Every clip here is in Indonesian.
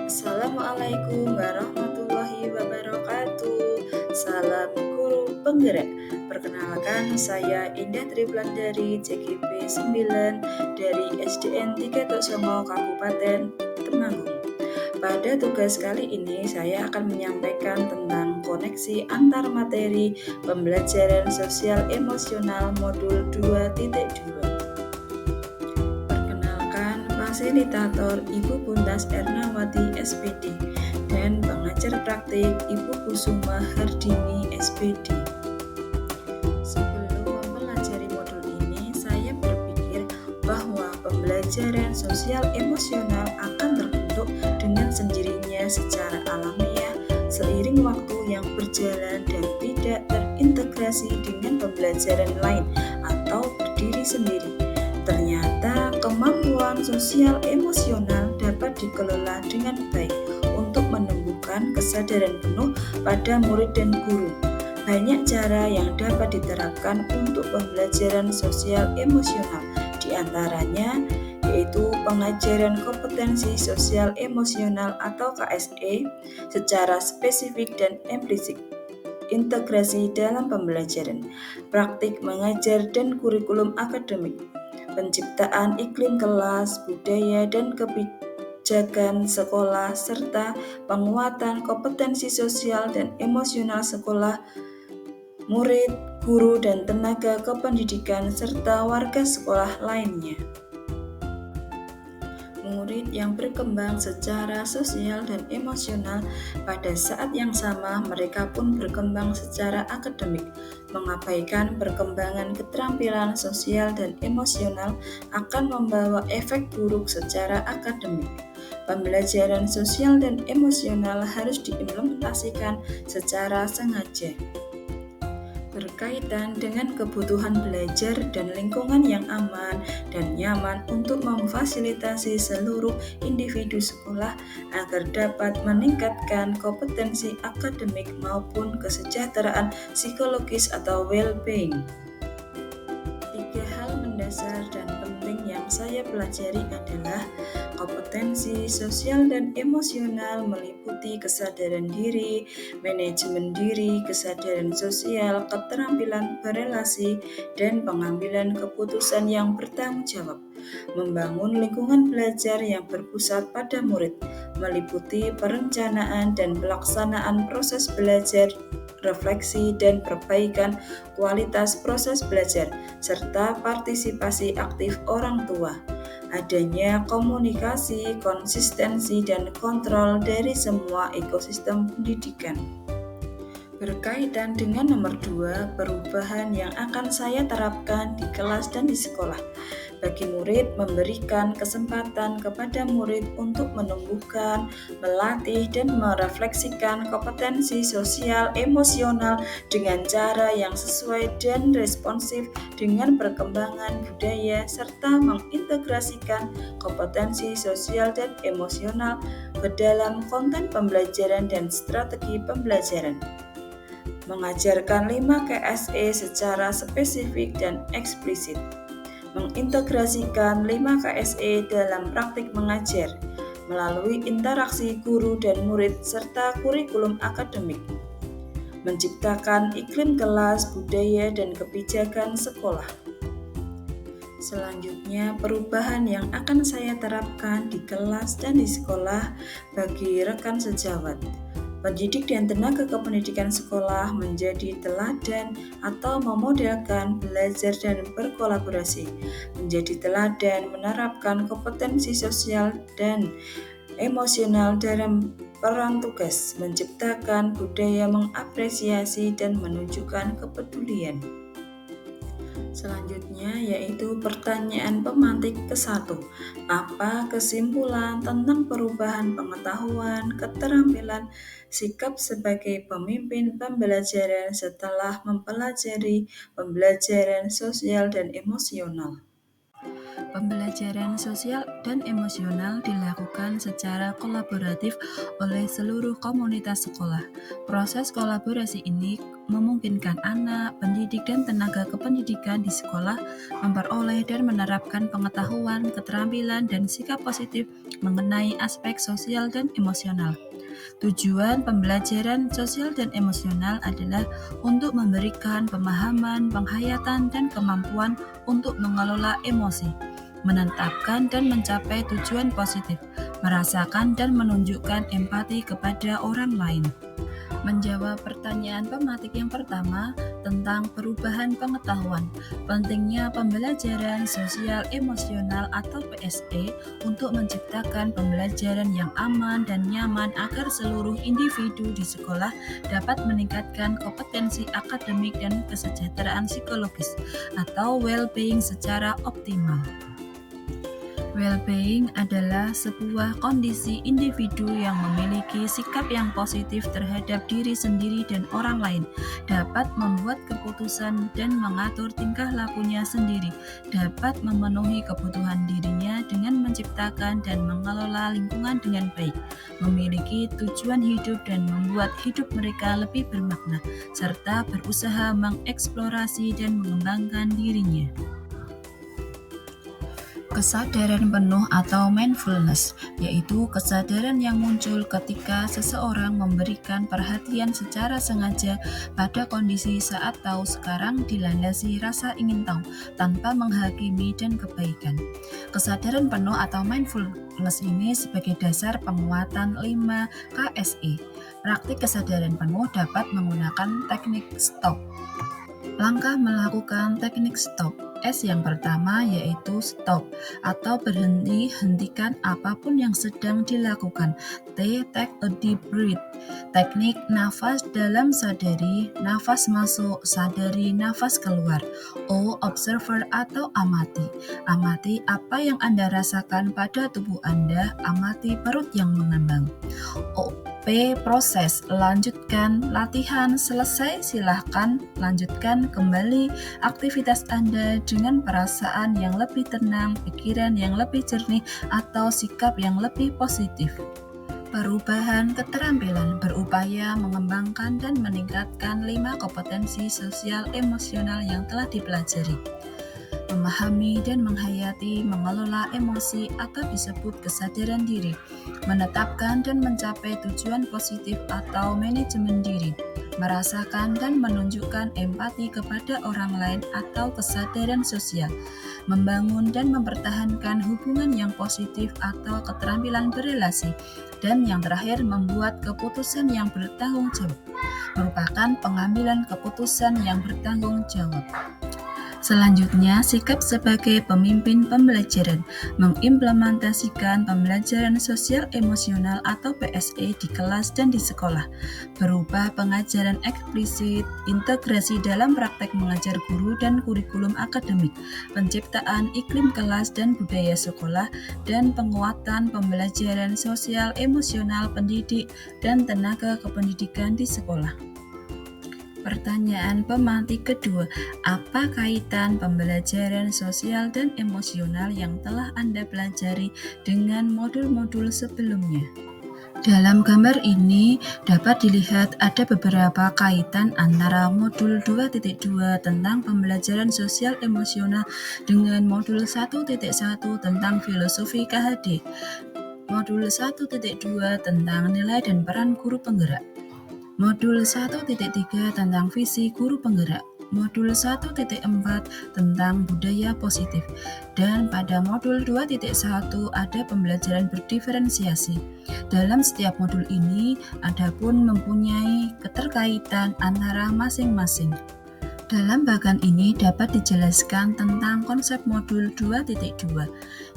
Assalamualaikum warahmatullahi wabarakatuh. Salam guru penggerak. Perkenalkan, saya Indah Triplan dari CGP 9 dari SDN 3 Songo Kabupaten Temanggung. Pada tugas kali ini saya akan menyampaikan tentang koneksi antar materi pembelajaran sosial emosional modul 2.2. Fasilitator Ibu Buntas Ernawati SPD dan pengajar praktik Ibu Kusuma Hardini SPD. Sebelum mempelajari modul ini, saya berpikir bahwa pembelajaran sosial emosional akan terbentuk dengan sendirinya secara alamiah seiring waktu yang berjalan dan tidak terintegrasi dengan pembelajaran lain atau berdiri sendiri. Ternyata kemampuan sosial emosional dapat dikelola dengan baik untuk menumbuhkan kesadaran penuh pada murid dan guru. Banyak cara yang dapat diterapkan untuk pembelajaran sosial emosional, di antaranya yaitu pengajaran kompetensi sosial emosional atau KSE secara spesifik dan implisit, integrasi dalam pembelajaran, praktik mengajar dan kurikulum akademik, penciptaan iklim kelas, budaya, dan kebijakan sekolah, serta penguatan kompetensi sosial dan emosional sekolah, murid, guru, dan tenaga kependidikan, serta warga sekolah lainnya. Murid yang berkembang secara sosial dan emosional, pada saat yang sama mereka pun berkembang secara akademik. Mengabaikan perkembangan keterampilan sosial dan emosional akan membawa efek buruk secara akademik. Pembelajaran sosial dan emosional harus diimplementasikan secara sengaja, berkaitan dengan kebutuhan belajar dan lingkungan yang aman dan nyaman untuk memfasilitasi seluruh individu sekolah agar dapat meningkatkan kompetensi akademik maupun kesejahteraan psikologis atau well-being. 3 hal mendasar dan penting yang saya pelajari adalah kompetensi sosial dan emosional meliputi kesadaran diri, manajemen diri, kesadaran sosial, keterampilan berelasi, dan pengambilan keputusan yang bertanggung jawab. Membangun lingkungan belajar yang berpusat pada murid, meliputi perencanaan dan pelaksanaan proses belajar, refleksi dan perbaikan kualitas proses belajar, serta partisipasi aktif orang tua. Adanya komunikasi, konsistensi, dan kontrol dari semua ekosistem pendidikan. Berkaitan dengan nomor 2, perubahan yang akan saya terapkan di kelas dan di sekolah. Bagi murid, memberikan kesempatan kepada murid untuk menumbuhkan, melatih, dan merefleksikan kompetensi sosial emosional dengan cara yang sesuai dan responsif dengan perkembangan budaya, serta mengintegrasikan kompetensi sosial dan emosional ke dalam konten pembelajaran dan strategi pembelajaran. Mengajarkan 5 KSE secara spesifik dan eksplisit. Mengintegrasikan 5 KSE dalam praktik mengajar melalui interaksi guru dan murid serta kurikulum akademik. Menciptakan iklim kelas, budaya, dan kebijakan sekolah. Selanjutnya, perubahan yang akan saya terapkan di kelas dan di sekolah bagi rekan sejawat. Pendidik dan tenaga kependidikan sekolah menjadi teladan atau memodelkan belajar dan berkolaborasi, menjadi teladan menerapkan kompetensi sosial dan emosional dalam peran tugas, menciptakan budaya mengapresiasi dan menunjukkan kepedulian. Selanjutnya yaitu pertanyaan pemantik ke-1. Apa kesimpulan tentang perubahan pengetahuan, keterampilan, sikap sebagai pemimpin pembelajaran setelah mempelajari pembelajaran sosial dan emosional? Pembelajaran sosial dan emosional dilakukan secara kolaboratif oleh seluruh komunitas sekolah. Proses kolaborasi ini memungkinkan anak, pendidik, dan tenaga kependidikan di sekolah memperoleh dan menerapkan pengetahuan, keterampilan, dan sikap positif mengenai aspek sosial dan emosional. Tujuan pembelajaran sosial dan emosional adalah untuk memberikan pemahaman, penghayatan, dan kemampuan untuk mengelola emosi, menetapkan dan mencapai tujuan positif, merasakan dan menunjukkan empati kepada orang lain. Menjawab pertanyaan pematik yang pertama tentang perubahan pengetahuan, pentingnya pembelajaran sosial emosional atau PSE untuk menciptakan pembelajaran yang aman dan nyaman agar seluruh individu di sekolah dapat meningkatkan kompetensi akademik dan kesejahteraan psikologis atau well-being secara optimal. Well-being adalah sebuah kondisi individu yang memiliki sikap yang positif terhadap diri sendiri dan orang lain, dapat membuat keputusan dan mengatur tingkah lakunya sendiri, dapat memenuhi kebutuhan dirinya dengan menciptakan dan mengelola lingkungan dengan baik, memiliki tujuan hidup dan membuat hidup mereka lebih bermakna, serta berusaha mengeksplorasi dan mengembangkan dirinya. Kesadaran penuh atau mindfulness, yaitu kesadaran yang muncul ketika seseorang memberikan perhatian secara sengaja pada kondisi saat tahu sekarang dilandasi rasa ingin tahu tanpa menghakimi dan kebaikan. Kesadaran penuh atau mindfulness ini sebagai dasar penguatan 5 KSE. Praktik kesadaran penuh dapat menggunakan teknik STOP. Langkah melakukan teknik STOP. S yang pertama yaitu stop atau berhenti, hentikan apapun yang sedang dilakukan. T, take a deep breath. Teknik nafas dalam sadari, nafas masuk, sadari nafas keluar. O, observer atau amati. Amati apa yang Anda rasakan pada tubuh Anda, amati perut yang mengembang. O, P, proses, lanjutkan, latihan, selesai, silahkan, lanjutkan kembali aktivitas Anda dengan perasaan yang lebih tenang, pikiran yang lebih jernih, atau sikap yang lebih positif. Perubahan keterampilan berupaya mengembangkan dan meningkatkan 5 kompetensi sosial emosional yang telah dipelajari. Memahami dan menghayati, mengelola emosi atau disebut kesadaran diri, menetapkan dan mencapai tujuan positif atau manajemen diri, merasakan dan menunjukkan empati kepada orang lain atau kesadaran sosial, membangun dan mempertahankan hubungan yang positif atau keterampilan berelasi, dan yang terakhir membuat keputusan yang bertanggung jawab, merupakan pengambilan keputusan yang bertanggung jawab. Selanjutnya, sikap sebagai pemimpin pembelajaran, mengimplementasikan pembelajaran sosial emosional atau PSE di kelas dan di sekolah, berupa pengajaran eksplisit, integrasi dalam praktek mengajar guru dan kurikulum akademik, penciptaan iklim kelas dan budaya sekolah, dan penguatan pembelajaran sosial emosional pendidik dan tenaga kependidikan di sekolah. Pertanyaan pemantik kedua, apa kaitan pembelajaran sosial dan emosional yang telah Anda pelajari dengan modul-modul sebelumnya? Dalam gambar ini dapat dilihat ada beberapa kaitan antara modul 2.2 tentang pembelajaran sosial emosional dengan modul 1.1 tentang filosofi KHD, modul 1.2 tentang nilai dan peran guru penggerak, Modul 1.3 tentang visi guru penggerak, Modul 1.4 tentang budaya positif, dan pada Modul 2.1 ada pembelajaran berdiferensiasi. Dalam setiap modul ini, adapun mempunyai keterkaitan antara masing-masing. Dalam bagian ini dapat dijelaskan tentang konsep modul 2.2,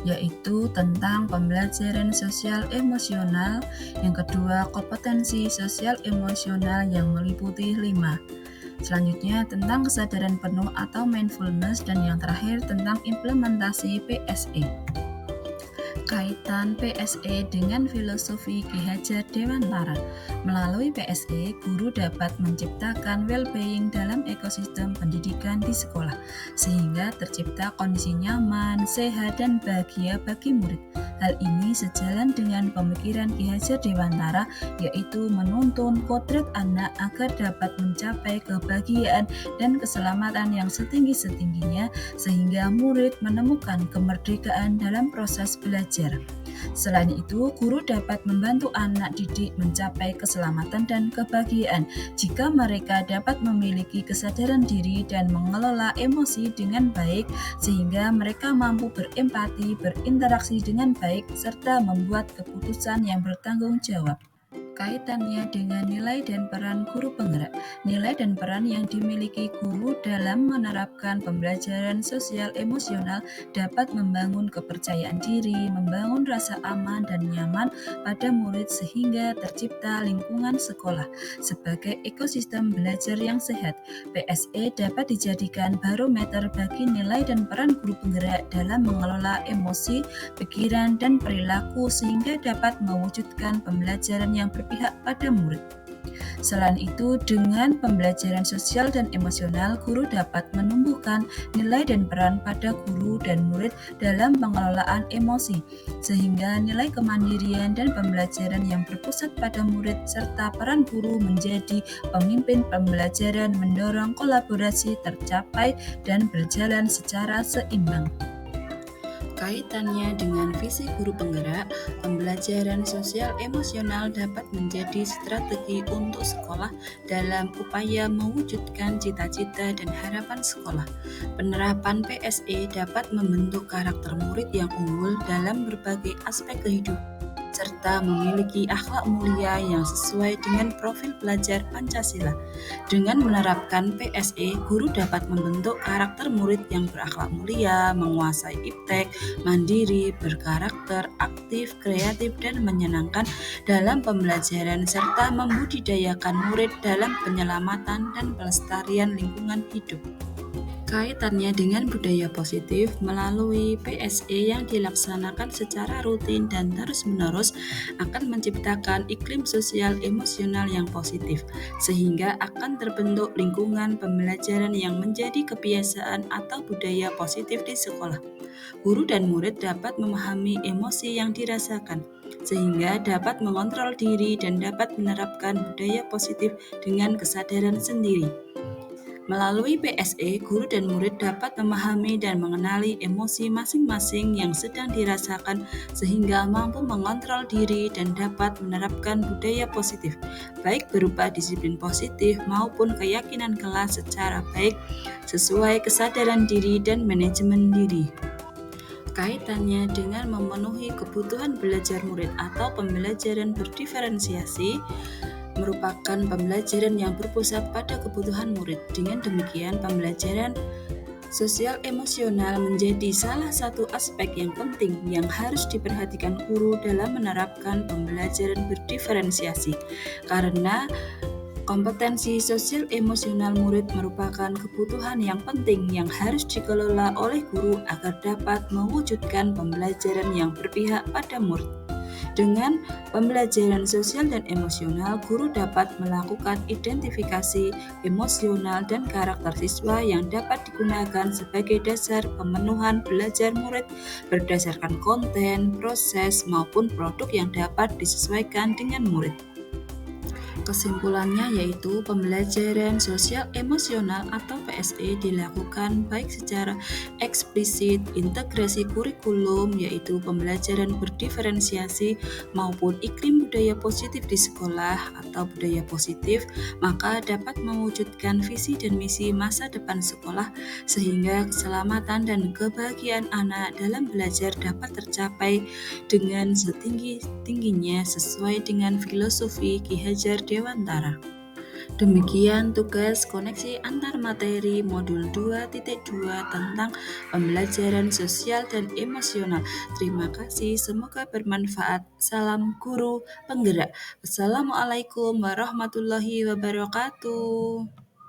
yaitu tentang pembelajaran sosial emosional, yang kedua kompetensi sosial emosional yang meliputi 5. Selanjutnya tentang kesadaran penuh atau mindfulness, dan yang terakhir tentang implementasi PSE. Kaitan PSE dengan filosofi Ki Hajar Dewantara. Melalui PSE, guru dapat menciptakan well-being dalam ekosistem pendidikan di sekolah, sehingga tercipta kondisi nyaman, sehat, dan bahagia bagi murid. Hal ini sejalan dengan pemikiran Ki Hajar Dewantara, yaitu menuntun kodrat anak agar dapat mencapai kebahagiaan dan keselamatan yang setinggi-setingginya, sehingga murid menemukan kemerdekaan dalam proses belajar. Selain itu, guru dapat membantu anak didik mencapai keselamatan dan kebahagiaan jika mereka dapat memiliki kesadaran diri dan mengelola emosi dengan baik, sehingga mereka mampu berempati, berinteraksi dengan baik, serta membuat keputusan yang bertanggung jawab. Kaitannya dengan nilai dan peran guru penggerak. Nilai dan peran yang dimiliki guru dalam menerapkan pembelajaran sosial emosional dapat membangun kepercayaan diri, membangun rasa aman dan nyaman pada murid sehingga tercipta lingkungan sekolah sebagai ekosistem belajar yang sehat. PSE dapat dijadikan barometer bagi nilai dan peran guru penggerak dalam mengelola emosi, pikiran, dan perilaku sehingga dapat mewujudkan pembelajaran yang berpihak pada murid. Selain itu, dengan pembelajaran sosial dan emosional, guru dapat menumbuhkan nilai dan peran pada guru dan murid dalam pengelolaan emosi, sehingga nilai kemandirian dan pembelajaran yang berpusat pada murid serta peran guru menjadi pemimpin pembelajaran mendorong kolaborasi tercapai dan berjalan secara seimbang. Kaitannya dengan visi guru penggerak, pembelajaran sosial emosional dapat menjadi strategi untuk sekolah dalam upaya mewujudkan cita-cita dan harapan sekolah. Penerapan PSE dapat membentuk karakter murid yang unggul dalam berbagai aspek kehidupan, serta memiliki akhlak mulia yang sesuai dengan profil pelajar Pancasila. Dengan menerapkan PSE, guru dapat membentuk karakter murid yang berakhlak mulia, menguasai iptek, mandiri, berkarakter, aktif, kreatif, dan menyenangkan dalam pembelajaran, serta membudidayakan murid dalam penyelamatan dan pelestarian lingkungan hidup. Kaitannya dengan budaya positif melalui PSE yang dilaksanakan secara rutin dan terus-menerus akan menciptakan iklim sosial emosional yang positif, sehingga akan terbentuk lingkungan pembelajaran yang menjadi kebiasaan atau budaya positif di sekolah. Guru dan murid dapat memahami emosi yang dirasakan, sehingga dapat mengontrol diri dan dapat menerapkan budaya positif dengan kesadaran sendiri. Melalui PSE, guru dan murid dapat memahami dan mengenali emosi masing-masing yang sedang dirasakan sehingga mampu mengontrol diri dan dapat menerapkan budaya positif, baik berupa disiplin positif maupun keyakinan kelas secara baik sesuai kesadaran diri dan manajemen diri. Kaitannya dengan memenuhi kebutuhan belajar murid atau pembelajaran berdiferensiasi merupakan pembelajaran yang berpusat pada kebutuhan murid. Dengan demikian, pembelajaran sosial emosional menjadi salah satu aspek yang penting yang harus diperhatikan guru dalam menerapkan pembelajaran berdiferensiasi. Karena kompetensi sosial emosional murid merupakan kebutuhan yang penting yang harus dikelola oleh guru agar dapat mewujudkan pembelajaran yang berpihak pada murid. Dengan pembelajaran sosial dan emosional, guru dapat melakukan identifikasi emosional dan karakter siswa yang dapat digunakan sebagai dasar pemenuhan belajar murid berdasarkan konten, proses, maupun produk yang dapat disesuaikan dengan murid. Kesimpulannya yaitu pembelajaran sosial emosional atau PSE dilakukan baik secara eksplisit, integrasi kurikulum yaitu pembelajaran berdiferensiasi maupun iklim budaya positif di sekolah atau budaya positif, maka dapat mewujudkan visi dan misi masa depan sekolah sehingga keselamatan dan kebahagiaan anak dalam belajar dapat tercapai dengan setinggi-tingginya sesuai dengan filosofi Ki Hajar Dewantara. Demikian tugas koneksi antar materi modul 2.2 tentang pembelajaran sosial dan emosional. Terima kasih, semoga bermanfaat. Salam guru penggerak. Wassalamualaikum warahmatullahi wabarakatuh.